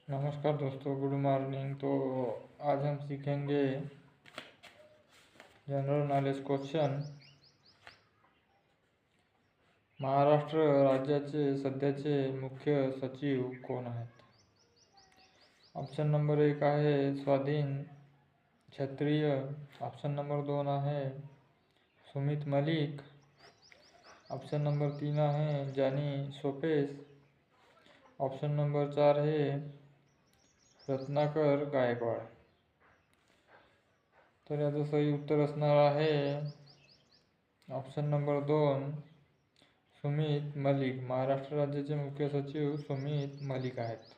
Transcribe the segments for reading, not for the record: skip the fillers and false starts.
नमस्कार दोस्तों, good morning. तो आज हम सीखेंगे जनरल नॉलेज क्वेश्चन। महाराष्ट्र राज्याचे सध्याचे मुख्य सचिव कोण आहेत? ऑप्शन नंबर 1 आहे स्वाधीन क्षत्रिय। ऑप्शन नंबर 2 आहे सुमित मलिक। ऑप्शन नंबर 3 आहे जानी सोपेस। ऑप्शन नंबर 4 आहे रत्नाकर गायकवाड। तर याचं सही उत्तर असणार आहे ऑप्शन नंबर 2 सुमित मलिक। महाराष्ट्र राज्याचे मुख्य सचिव सुमित मलिक आहेत।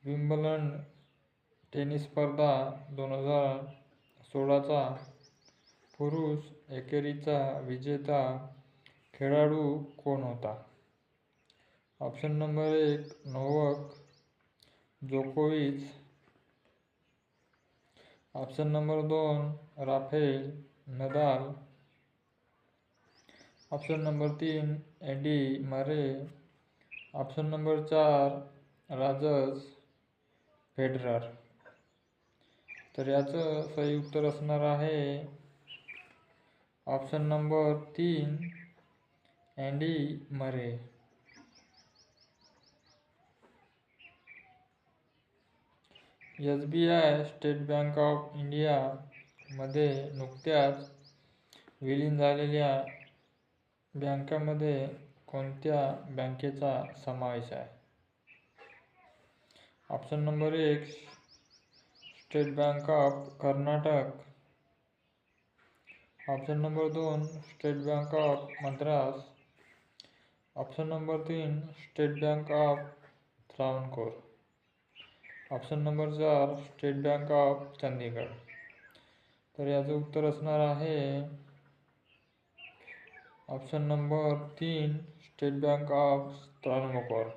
विम्बल्डन टेनिस स्पर्धा 2016चा पुरुष एकेरीचा विजेता खेळाडू कोण होता? ऑप्शन नंबर 1 नोवाक जोकोविच। Option number 2 Rafael Nadal. Option number 3 Andy Murray. Option number 4 Roger Federer. तर याचं सही उत्तर असणार आहे option number 3 Andy Murray. SBI State Bank of India मध्ये नुकत्याच विलीन झालेल्या बँकांमध्ये कोणत्या बँकेचा समावेश आहे? Option number 1 State Bank of Karnataka. Option number 2 State Bank of Madras. Option number 3 State Bank of Travancore. Option number 4 state Bank of Chandigarh. तर याचं उत्तर असणार आहे option number 3 State Bank of Travancore.